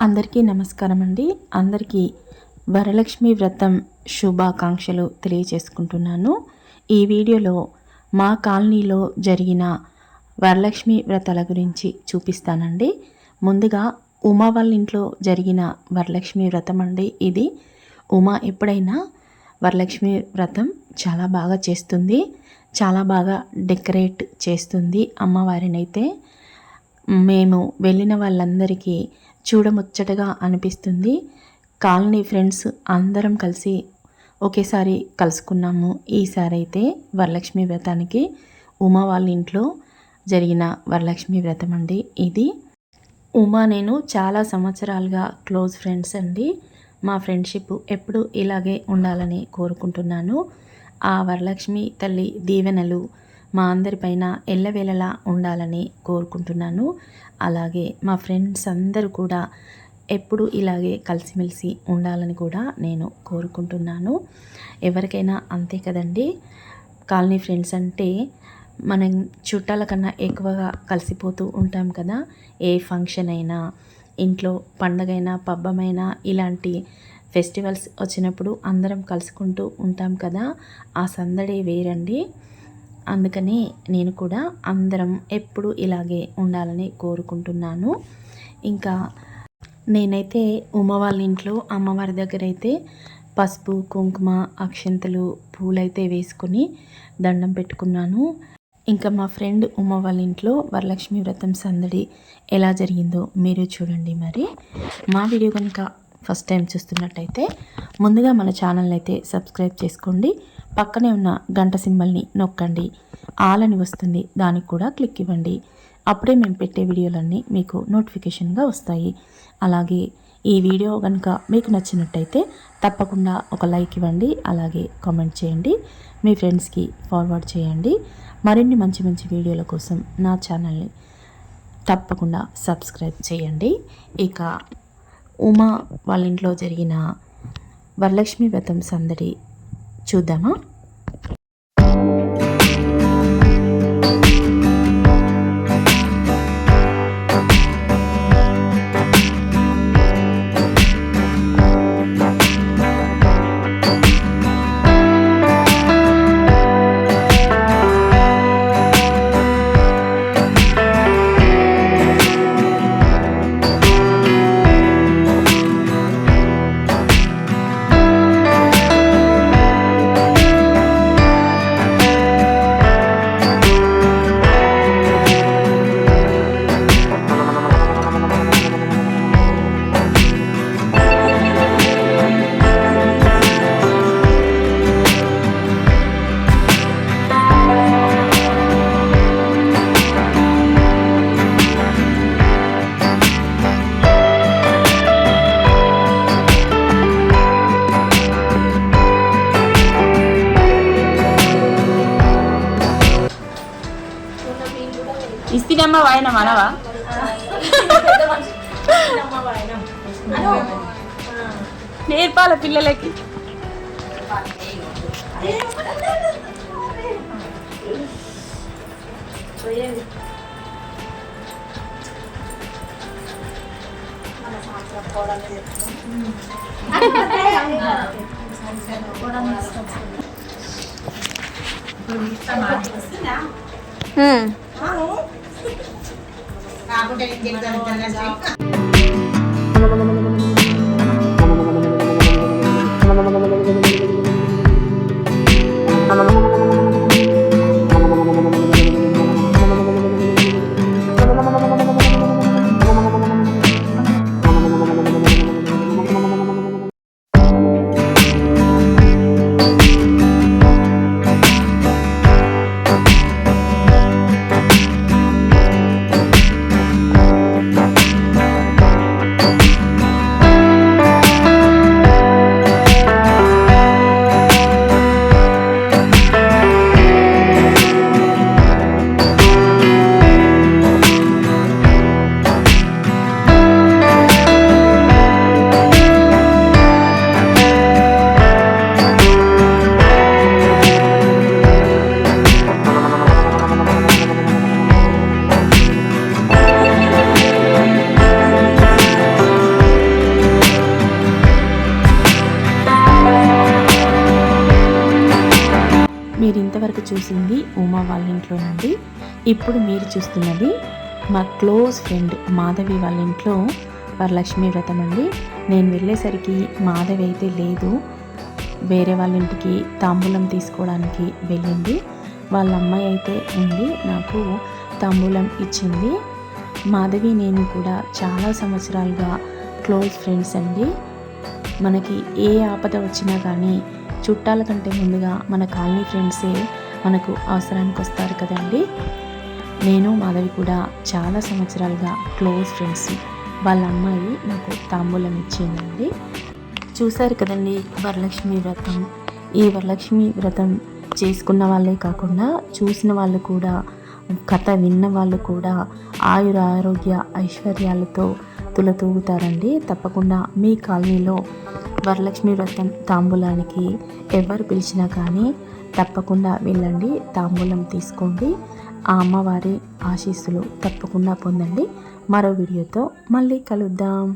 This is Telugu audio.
అందరికీ నమస్కారం అండి. అందరికీ వరలక్ష్మి వ్రతం శుభాకాంక్షలు తెలియజేసుకుంటున్నాను. ఈ వీడియోలో మా కాలనీలో జరిగిన వరలక్ష్మి వ్రతాల గురించి చూపిస్తానండి. ముందుగా ఉమా వాళ్ళ ఇంట్లో జరిగిన వరలక్ష్మి వ్రతం అండి ఇది. ఉమా ఎప్పుడైనా వరలక్ష్మి వ్రతం చాలా బాగా చేస్తుంది, చాలా బాగా డెకరేట్ చేస్తుంది అమ్మవారినైతే. మేము వెళ్ళిన వాళ్ళందరికీ చూడముచ్చటగా అనిపిస్తుంది. కాలనీ ఫ్రెండ్స్ అందరం కలిసి ఒకేసారి కలుసుకున్నాము. ఈసారి అయితే వరలక్ష్మి వ్రతానికి ఉమా వాళ్ళ ఇంట్లో జరిగిన వరలక్ష్మి వ్రతం అండి ఇది. ఉమా నేను చాలా సంవత్సరాలుగా క్లోజ్ ఫ్రెండ్స్ అండి. మా ఫ్రెండ్షిప్ ఎప్పుడు ఇలాగే ఉండాలని కోరుకుంటున్నాను. ఆ వరలక్ష్మి తల్లి దీవెనలు మా అందరిపైన ఎల్లవేళలా ఉండాలని కోరుకుంటున్నాను. అలాగే మా ఫ్రెండ్స్ అందరూ కూడా ఎప్పుడు ఇలాగే కలిసిమెలిసి ఉండాలని కూడా నేను కోరుకుంటున్నాను. ఎవరికైనా అంతే కదండి, కాలనీ ఫ్రెండ్స్ అంటే మనం చుట్టాల కన్నా ఎక్కువగా కలిసిపోతూ ఉంటాం కదా. ఏ ఫంక్షన్ అయినా, ఇంట్లో పండగైనా, పబ్బమైనా, ఇలాంటి ఫెస్టివల్స్ వచ్చినప్పుడు అందరం కలుసుకుంటూ ఉంటాం కదా. ఆ సందడే వేరండి. అందుకని నేను కూడా అందరం ఎప్పుడు ఇలాగే ఉండాలని కోరుకుంటున్నాను. ఇంకా నేనైతే ఉమ్మ వాళ్ళ ఇంట్లో అమ్మవారి దగ్గర అయితే పసుపు, కుంకుమ, అక్షంతలు, పూలైతే వేసుకొని దండం పెట్టుకున్నాను. ఇంకా మా ఫ్రెండ్ ఉమ్మ వాళ్ళ ఇంట్లో వరలక్ష్మి వ్రతం సందడి ఎలా జరిగిందో మీరు చూడండి. మరి మా వీడియో కనుక ఫస్ట్ టైం చూస్తున్నట్టయితే ముందుగా మన ఛానల్ని అయితే సబ్స్క్రైబ్ చేసుకోండి. పక్కనే ఉన్న గంట సింబల్ని నొక్కండి, ఆల్ అని వస్తుంది, దానికి కూడా క్లిక్ ఇవ్వండి. అప్పుడే మేము పెట్టే వీడియోలన్నీ మీకు నోటిఫికేషన్గా వస్తాయి. అలాగే ఈ వీడియో కనుక మీకు నచ్చినట్టయితే తప్పకుండా ఒక లైక్ ఇవ్వండి, అలాగే కామెంట్ చేయండి, మీ ఫ్రెండ్స్కి ఫార్వర్డ్ చేయండి. మరిన్ని మంచి మంచి వీడియోల కోసం నా ఛానల్ని తప్పకుండా సబ్స్క్రైబ్ చేయండి. ఇక ఉమా వాళ్ళ ఇంట్లో జరిగిన వరలక్ష్మి వ్రతం సందడి చూద్దామా. ఇస్తినమ్మ వాయనం అనవా? నేర్పాల పిల్లలకి. aku dari jadi jalan-jalan మీరు ఇంతవరకు చూసింది ఉమా వాళ్ళ ఇంట్లో నుండి. ఇప్పుడు మీరు చూస్తున్నది మా క్లోజ్ ఫ్రెండ్ మాధవి వాళ్ళ ఇంట్లో వరలక్ష్మి వ్రతం అండి. నేను వెళ్ళేసరికి మాధవి అయితే లేదు, వేరే వాళ్ళ ఇంటికి తాంబూలం తీసుకోవడానికి వెళ్ళింది. వాళ్ళ అమ్మాయి అయితే ఉంది, నాకు తాంబూలం ఇచ్చింది. మాధవి నేను కూడా చాలా సంవత్సరాలుగా క్లోజ్ ఫ్రెండ్స్ అండి. మనకి ఏ ఆపద వచ్చినా కానీ చుట్టాల కంటే ముందుగా మన కాలనీ ఫ్రెండ్సే మనకు అవసరానికి వస్తారు కదండి. నేను మాధవి కూడా చాలా సంవత్సరాలుగా క్లోజ్ ఫ్రెండ్స్. వాళ్ళ అమ్మాయి నాకు తాంబూలం ఇచ్చిందండి. చూశారు కదండి వరలక్ష్మి వ్రతం. ఈ వరలక్ష్మి వ్రతం చేసుకున్న వాళ్ళే కాకుండా చూసిన వాళ్ళు కూడా, కథ విన్న వాళ్ళు కూడా ఆయుర ఆరోగ్య ఐశ్వర్యాలతో తులతూగుతారండి. తప్పకుండా మీ కాలనీలో వరలక్ష్మి వ్రతం తాంబూలానికి ఎవరు పిలిచినా కానీ తప్పకుండా వెళ్ళండి, తాంబూలం తీసుకోండి. ఆ అమ్మవారి ఆశీస్సులు తప్పకుండా పొందండి. మరో వీడియోతో మళ్ళీ కలుద్దాం.